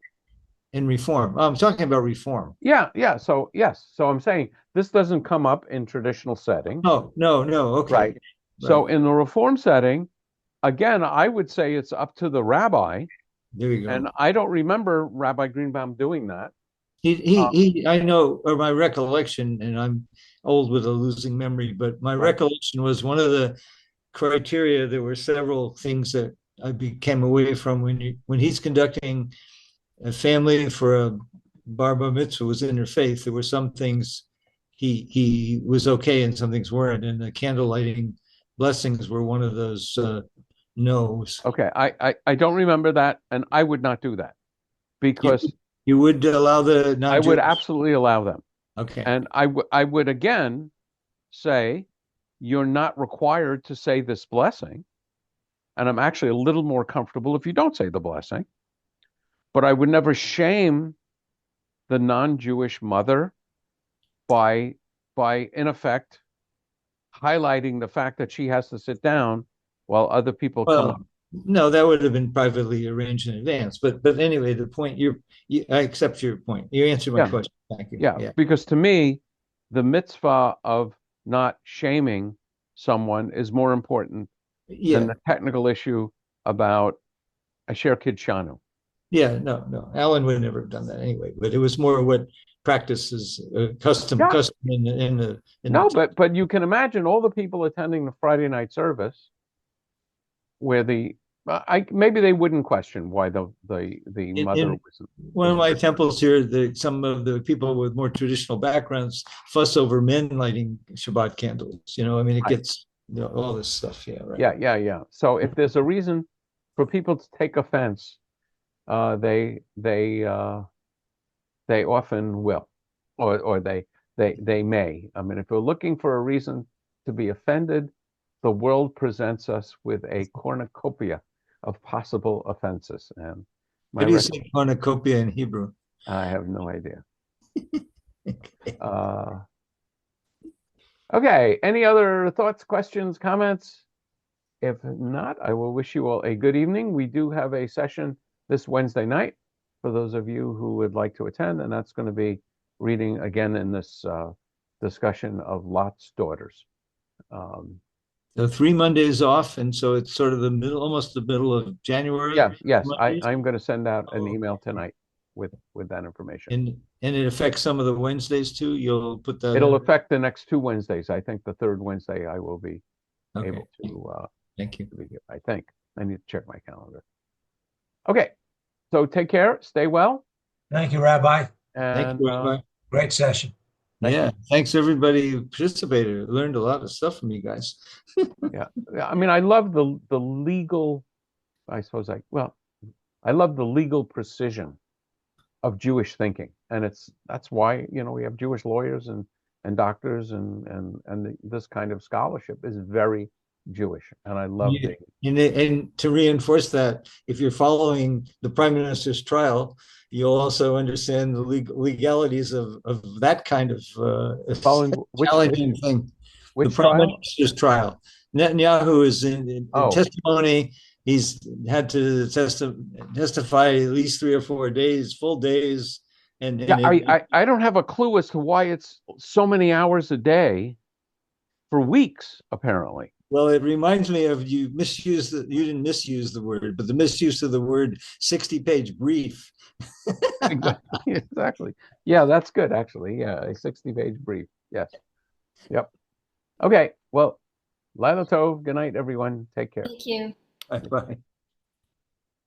In Reform. I'm talking about Reform. Yeah. So yes. So I'm saying this doesn't come up in traditional settings. No. Okay. Right. So in the Reform setting, again, I would say it's up to the rabbi. There you go. And I don't remember Rabbi Greenbaum doing that. I know, or my recollection, and I'm old with a losing memory, but my recollection was one of the criteria. There were several things that I came away from when he's conducting a family for a bar mitzvah was interfaith. There were some things he was okay and some things weren't, and the candle lighting blessings were one of those no's. Okay, I don't remember that, and I would not do that, because you would allow the non-Jewish? I would absolutely allow them. Okay. And I would again say you're not required to say this blessing, and I'm actually a little more comfortable if you don't say the blessing. But I would never shame the non-Jewish mother by in effect highlighting the fact that she has to sit down while other people come up. No, that would have been privately arranged in advance. But anyway, the point I accept your point. You answered my question. Thank you. Yeah, because to me, the mitzvah of not shaming someone is more important than the technical issue about Asher Kidshanu. Yeah, no. Alan would never have done that anyway. But it was more what practices, custom in the. But you can imagine all the people attending the Friday night service, where maybe they wouldn't question why the mother was. One of my temples here, some of the people with more traditional backgrounds fuss over men lighting Shabbat candles. It gets all this stuff. Yeah, right. Yeah. So if there's a reason for people to take offense, they often will, or they may. I mean, if we're looking for a reason to be offended, the world presents us with a cornucopia of possible offenses. And how do you say cornucopia in Hebrew? I have no idea. Okay. Any other thoughts, questions, comments? If not, I will wish you all a good evening. We do have a session this Wednesday night for those of you who would like to attend, and that's going to be reading again in this discussion of Lot's daughters. So 3 Mondays off, and so it's sort of almost the middle of January. Yes. I'm going to send out an email tonight with that information. And it affects some of the Wednesdays too. You'll put that. It'll affect the next 2 Wednesdays. I think the third Wednesday I will be able to. Thank you. I think I need to check my calendar. Okay, so take care. Stay well. Thank you, Rabbi. Thank you, Rabbi. Great session. Thanks everybody who participated. I learned a lot of stuff from you guys. Yeah. I mean, I love the legal. I love the legal precision of Jewish thinking, and that's why we have Jewish lawyers and doctors and this kind of scholarship is very, Jewish, and I love Yeah. being. And to reinforce that, if you're following the prime minister's trial, you'll also understand the legalities of that kind of Following challenging thing. The which prime trial? minister's trial. Netanyahu is in Oh, testimony. He's had to testify at least 3 or 4 days, full days, yeah. and I don't have a clue as to why it's so many hours a day for weeks, apparently. well, it reminds me of you didn't misuse the word, but the misuse of the word 60-page brief. Exactly. Exactly. Yeah, that's good, actually. Yeah, a 60-page brief. Yes. Yep. Okay. Well, Lila Tov. Good night, everyone. Take care. Thank you. Bye.